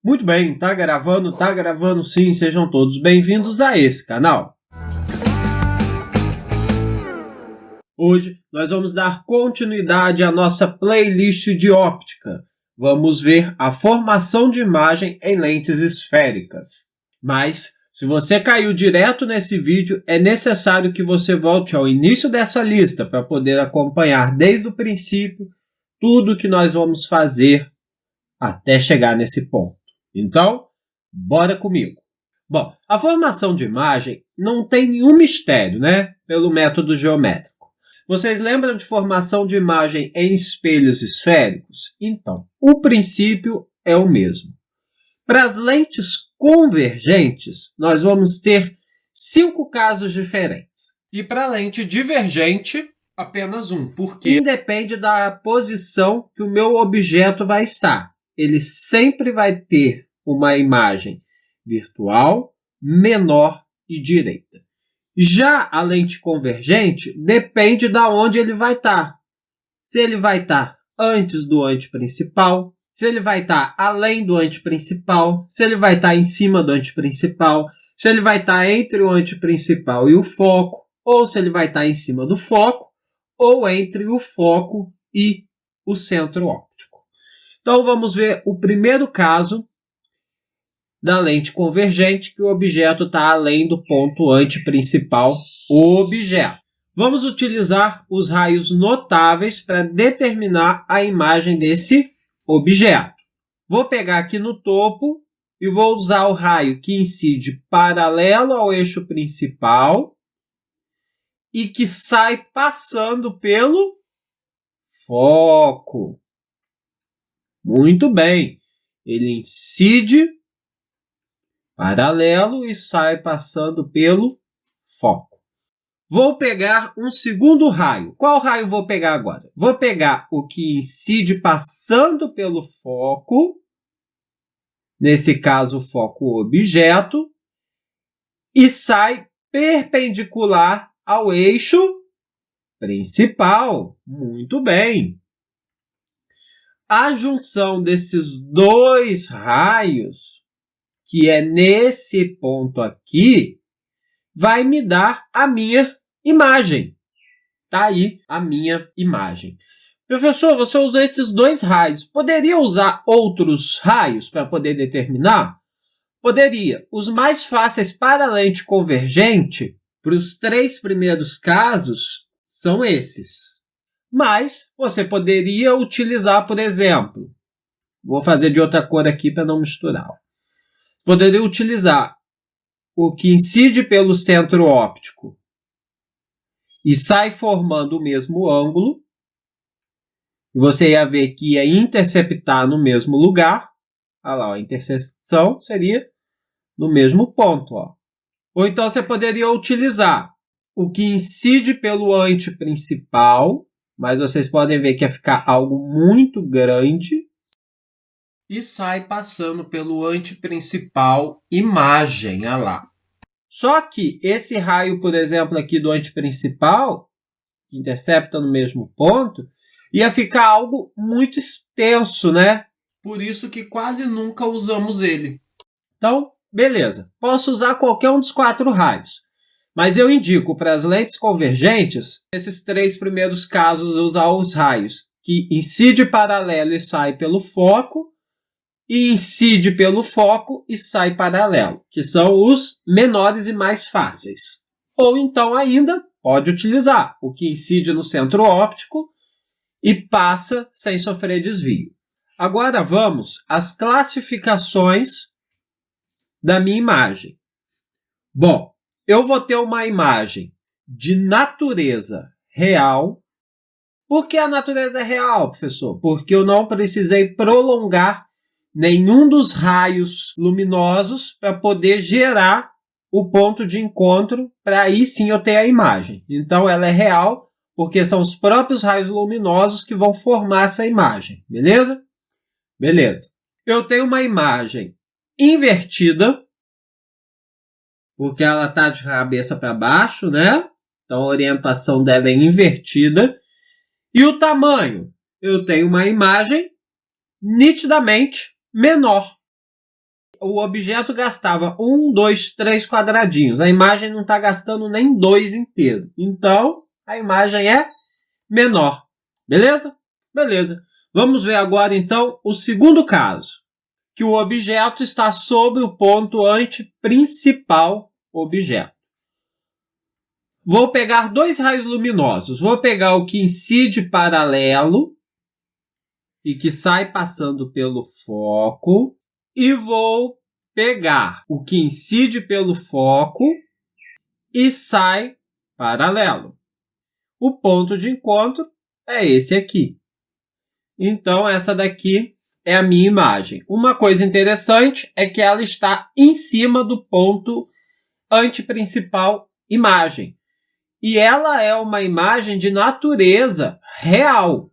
Muito bem, tá gravando sim, sejam todos bem-vindos a esse canal. Hoje nós vamos dar continuidade à nossa playlist de óptica. Vamos ver a formação de imagem em lentes esféricas. Mas, se você caiu direto nesse vídeo, é necessário que você volte ao início dessa lista para poder acompanhar desde o princípio tudo que nós vamos fazer até chegar nesse ponto. Então, bora comigo. Bom, a formação de imagem não tem nenhum mistério, né? Pelo método geométrico. Vocês lembram de formação de imagem em espelhos esféricos? Então, o princípio é o mesmo. Para as lentes convergentes, nós vamos ter 5 casos diferentes. E para a lente divergente, apenas um, porque independe da posição que o meu objeto vai estar. Ele sempre vai ter uma imagem virtual, menor e direita. Já a lente convergente depende de onde ele vai estar. Se ele vai estar antes do ante principal, se ele vai estar além do ante principal, se ele vai estar em cima do ante principal, se ele vai estar entre o ante principal e o foco, ou se ele vai estar em cima do foco, ou entre o foco e o centro óptico. Então vamos ver o primeiro caso da lente convergente, que o objeto está além do ponto anteprincipal objeto. Vamos utilizar os raios notáveis para determinar a imagem desse objeto. Vou pegar aqui no topo e vou usar o raio que incide paralelo ao eixo principal e que sai passando pelo foco. Muito bem. Ele incide paralelo e sai passando pelo foco. Vou pegar um segundo raio. Qual raio vou pegar agora? Vou pegar o que incide passando pelo foco, nesse caso o foco objeto, e sai perpendicular ao eixo principal. Muito bem. A junção desses dois raios, que é nesse ponto aqui, vai me dar a minha imagem. Está aí a minha imagem. Professor, você usou esses dois raios. Poderia usar outros raios para poder determinar? Poderia. Os mais fáceis para a lente convergente, para os 3 primeiros casos, são esses. Mas você poderia utilizar, por exemplo, vou fazer de outra cor aqui para não misturar. Poderia utilizar o que incide pelo centro óptico e sai formando o mesmo ângulo. E você ia ver que ia interceptar no mesmo lugar. Olha lá, a interseção seria no mesmo ponto. Ó. Ou então você poderia utilizar o que incide pelo ante principal, mas vocês podem ver que ia ficar algo muito grande. E sai passando pelo anteprincipal imagem, olha lá. Só que esse raio, por exemplo, aqui do anteprincipal, que intercepta no mesmo ponto, ia ficar algo muito extenso, né? Por isso que quase nunca usamos ele. Então, beleza. Posso usar qualquer um dos 4 raios. Mas eu indico para as lentes convergentes, esses 3 primeiros casos, usar os raios que incide paralelo e sai pelo foco, e incide pelo foco e sai paralelo, que são os menores e mais fáceis. Ou então ainda pode utilizar o que incide no centro óptico e passa sem sofrer desvio. Agora vamos às classificações da minha imagem. Bom, eu vou ter uma imagem de natureza real. Por que a natureza é real, professor? Porque eu não precisei prolongar nenhum dos raios luminosos para poder gerar o ponto de encontro, para aí sim eu ter a imagem. Então ela é real, porque são os próprios raios luminosos que vão formar essa imagem, beleza? Beleza. Eu tenho uma imagem invertida, porque ela está de cabeça para baixo, né? Então a orientação dela é invertida. E o tamanho? Eu tenho uma imagem nitidamente menor. o objeto gastava 1, 2, 3 quadradinhos. A imagem não está gastando nem 2 inteiro. Então, a imagem é menor. Beleza? Beleza. Vamos ver agora, então, o segundo caso. Que o objeto está sobre o ponto antiprincipal objeto. Vou pegar dois raios luminosos. Vou pegar o que incide paralelo e que sai passando pelo foco. E vou pegar o que incide pelo foco e sai paralelo. O ponto de encontro é esse aqui. Então, essa daqui é a minha imagem. Uma coisa interessante é que ela está em cima do ponto antiprincipal imagem. E ela é uma imagem de natureza real.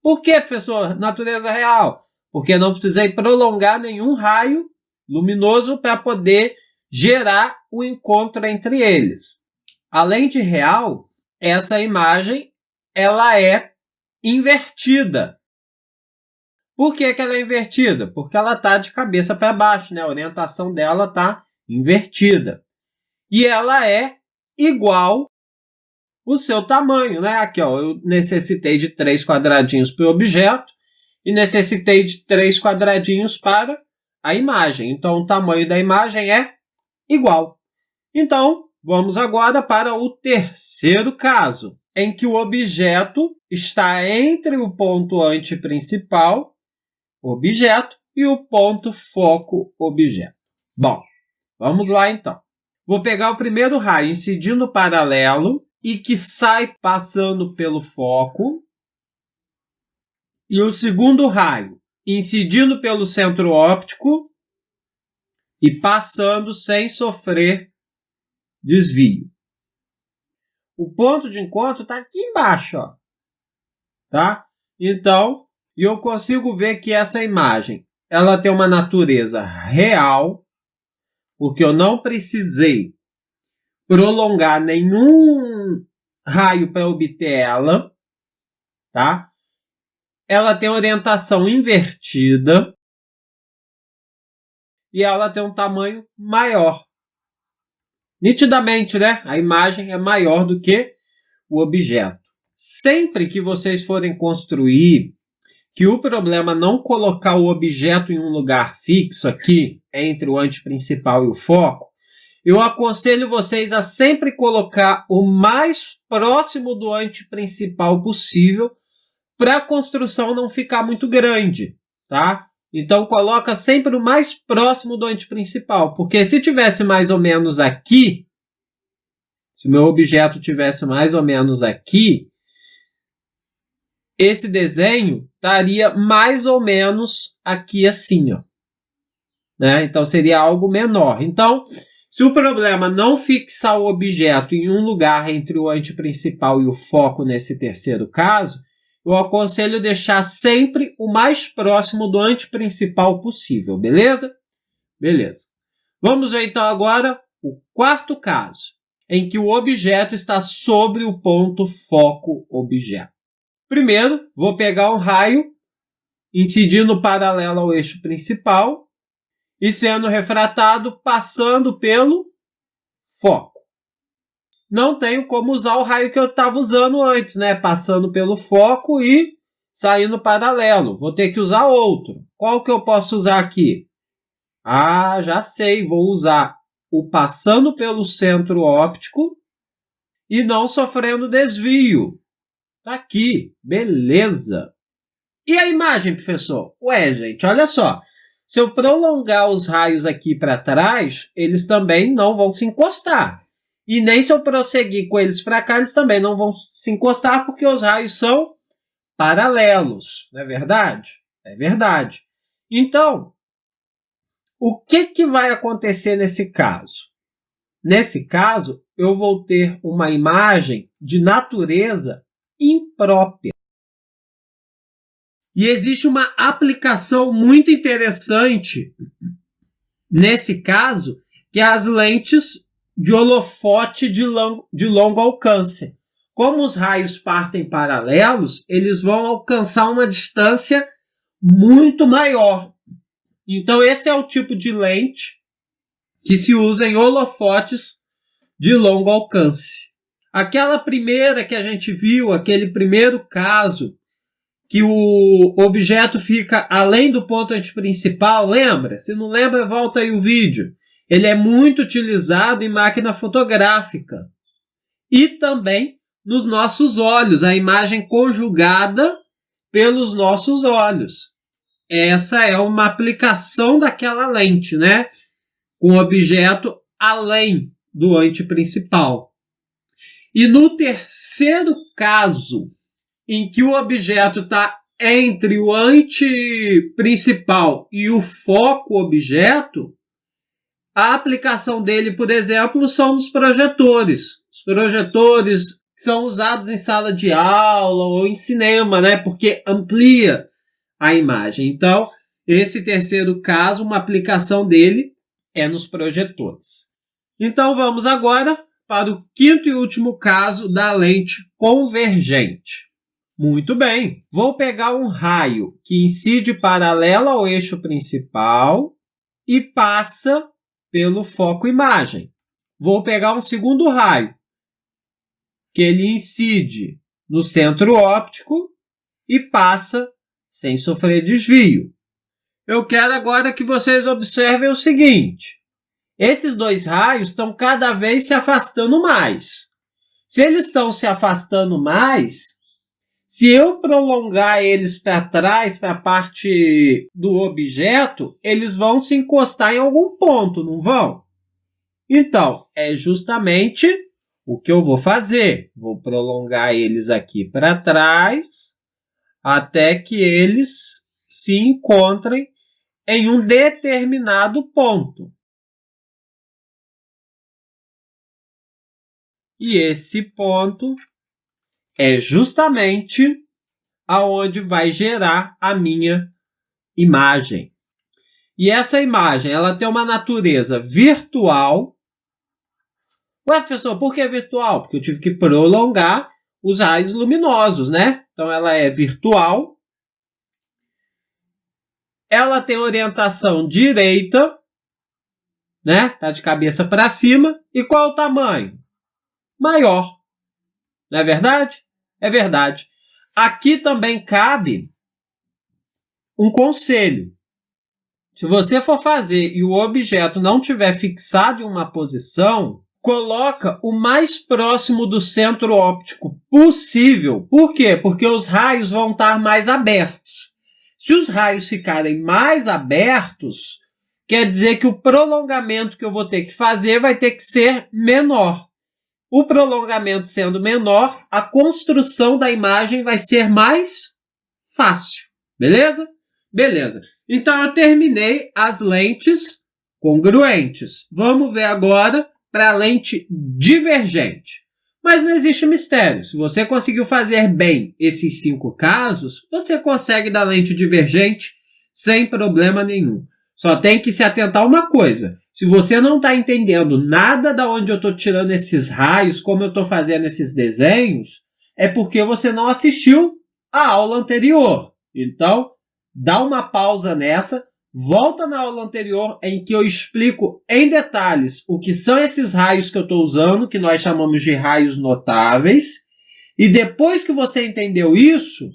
Por que, professor, natureza real? Porque não precisei prolongar nenhum raio luminoso para poder gerar o encontro entre eles. Além de real, essa imagem ela é invertida. Por que ela é invertida? Porque ela está de cabeça para baixo, né? A orientação dela está invertida. E ela é igual o seu tamanho, né? Aqui, ó, eu necessitei de 3 quadradinhos para o objeto e necessitei de 3 quadradinhos para a imagem. Então, o tamanho da imagem é igual. Então, vamos agora para o terceiro caso, em que o objeto está entre o ponto antiprincipal, objeto, e o ponto foco, objeto. Bom, vamos lá então. Vou pegar o primeiro raio incidindo paralelo e que sai passando pelo foco. E o segundo raio incidindo pelo centro óptico e passando sem sofrer desvio. O ponto de encontro está aqui embaixo, ó. Tá? Então, eu consigo ver que essa imagem ela tem uma natureza real, porque eu não precisei prolongar nenhum raio para obter ela, tá? Ela tem orientação invertida e ela tem um tamanho maior. Nitidamente, né? A imagem é maior do que o objeto. Sempre que vocês forem construir, que o problema não colocar o objeto em um lugar fixo aqui, entre o antiprincipal e o foco, eu aconselho vocês a sempre colocar o mais próximo do antiprincipal possível para a construção não ficar muito grande, tá? Então, coloca sempre o mais próximo do antiprincipal, porque se tivesse mais ou menos aqui, se o meu objeto tivesse mais ou menos aqui, esse desenho estaria mais ou menos aqui assim, ó. Né? Então, seria algo menor. Então, se o problema não fixar o objeto em um lugar entre o antiprincipal e o foco nesse terceiro caso, eu aconselho deixar sempre o mais próximo do antiprincipal possível, beleza? Beleza. Vamos ver então agora o quarto caso, em que o objeto está sobre o ponto foco objeto. Primeiro, vou pegar um raio incidindo paralelo ao eixo principal e sendo refratado passando pelo foco. Não tenho como usar o raio que eu estava usando antes, né? Passando pelo foco e saindo paralelo. Vou ter que usar outro. Qual que eu posso usar aqui? Ah, já sei. Vou usar o passando pelo centro óptico e não sofrendo desvio. Tá aqui. Beleza. E a imagem, professor? Ué, gente, olha só. Se eu prolongar os raios aqui para trás, eles também não vão se encostar. E nem se eu prosseguir com eles para cá, eles também não vão se encostar, porque os raios são paralelos. Não é verdade? É verdade. Então, o que vai acontecer nesse caso? Nesse caso, eu vou ter uma imagem de natureza imprópria. E existe uma aplicação muito interessante nesse caso, que é as lentes de holofote de longo alcance. Como os raios partem paralelos, eles vão alcançar uma distância muito maior. Então, esse é o tipo de lente que se usa em holofotes de longo alcance. Aquela primeira que a gente viu, aquele primeiro caso, que o objeto fica além do ponto antiprincipal, lembra? Se não lembra, volta aí o vídeo. Ele é muito utilizado em máquina fotográfica. E também nos nossos olhos, a imagem conjugada pelos nossos olhos. Essa é uma aplicação daquela lente, né? Com o objeto além do antiprincipal. E no terceiro caso, em que o objeto está entre o antiprincipal e o foco objeto, a aplicação dele, por exemplo, são os projetores. Os projetores são usados em sala de aula ou em cinema, né? Porque amplia a imagem. Então, esse terceiro caso, uma aplicação dele é nos projetores. Então, vamos agora para o quinto e último caso da lente convergente. Muito bem, vou pegar um raio que incide paralelo ao eixo principal e passa pelo foco imagem. Vou pegar um segundo raio, que ele incide no centro óptico e passa sem sofrer desvio. Eu quero agora que vocês observem o seguinte. Esses dois raios estão cada vez se afastando mais. Se eles estão se afastando mais, se eu prolongar eles para trás, para a parte do objeto, eles vão se encostar em algum ponto, não vão? Então, é justamente o que eu vou fazer. Vou prolongar eles aqui para trás, até que eles se encontrem em um determinado ponto. E esse ponto é justamente aonde vai gerar a minha imagem. E essa imagem, ela tem uma natureza virtual. Ué, professor, por que virtual? Porque eu tive que prolongar os raios luminosos, né? Então, ela é virtual. Ela tem orientação direita, né? Tá de cabeça para cima. E qual o tamanho? Maior. Não é verdade? É verdade. Aqui também cabe um conselho. Se você for fazer e o objeto não estiver fixado em uma posição, coloca o mais próximo do centro óptico possível. Por quê? Porque os raios vão estar mais abertos. Se os raios ficarem mais abertos, quer dizer que o prolongamento que eu vou ter que fazer vai ter que ser menor. O prolongamento sendo menor, a construção da imagem vai ser mais fácil. Beleza? Beleza. Então, eu terminei as lentes congruentes. Vamos ver agora para a lente divergente. Mas não existe mistério. Se você conseguiu fazer bem esses 5 casos, você consegue dar lente divergente sem problema nenhum. Só tem que se atentar a uma coisa. Se você não está entendendo nada da onde eu estou tirando esses raios, como eu estou fazendo esses desenhos, é porque você não assistiu a aula anterior. Então, dá uma pausa nessa, volta na aula anterior em que eu explico em detalhes o que são esses raios que eu estou usando, que nós chamamos de raios notáveis, e depois que você entendeu isso,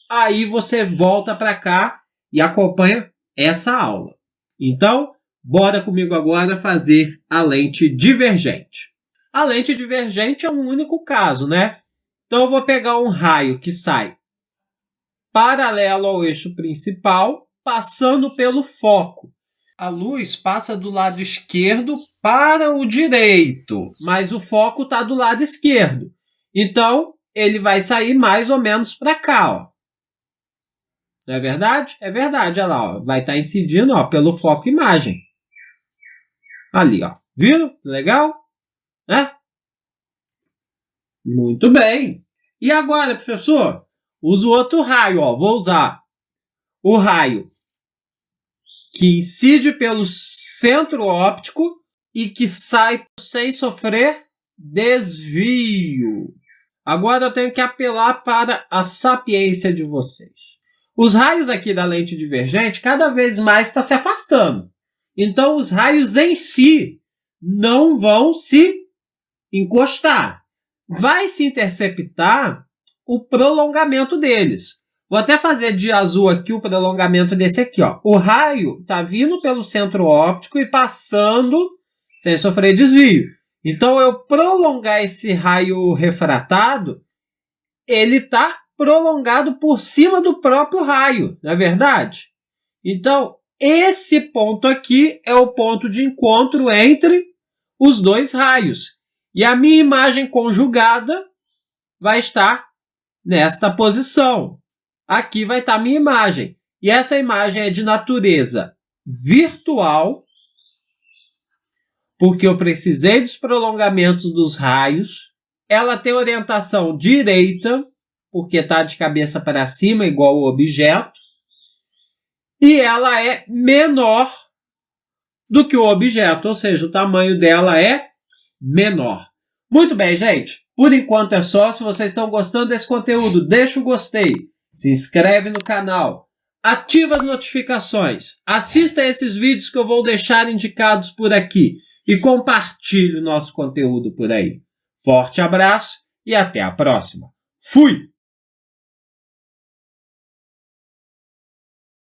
aí você volta para cá e acompanha essa aula. Então, bora comigo agora fazer a lente divergente. A lente divergente é um único caso, né? Então, eu vou pegar um raio que sai paralelo ao eixo principal, passando pelo foco. A luz passa do lado esquerdo para o direito, mas o foco está do lado esquerdo. Então, ele vai sair mais ou menos para cá, ó. Não é verdade? É verdade, olha lá, ó. Vai estar incidindo, ó, pelo foco imagem. Ali, ó. Viram? Legal? Né? Muito bem. E agora, professor? Uso outro raio, ó. Vou usar o raio que incide pelo centro óptico e que sai sem sofrer desvio. Agora eu tenho que apelar para a sapiência de vocês. os raios aqui da lente divergente cada vez mais estão se afastando. Então, os raios em si não vão se encostar. Vai se interceptar o prolongamento deles. Vou até fazer de azul aqui o prolongamento desse aqui. Ó. O raio está vindo pelo centro óptico e passando sem sofrer desvio. Então, eu prolongar esse raio refratado, ele está prolongado por cima do próprio raio, não é verdade? Então, esse ponto aqui é o ponto de encontro entre os dois raios. E a minha imagem conjugada vai estar nesta posição. Aqui vai estar a minha imagem. E essa imagem é de natureza virtual, porque eu precisei dos prolongamentos dos raios. Ela tem orientação direita, porque está de cabeça para cima, igual o objeto. E ela é menor do que o objeto, ou seja, o tamanho dela é menor. Muito bem, gente. Por enquanto é só. Se vocês estão gostando desse conteúdo, deixa o gostei. Se inscreve no canal. Ativa as notificações. Assista a esses vídeos que eu vou deixar indicados por aqui. E compartilhe o nosso conteúdo por aí. Forte abraço e até a próxima. Fui!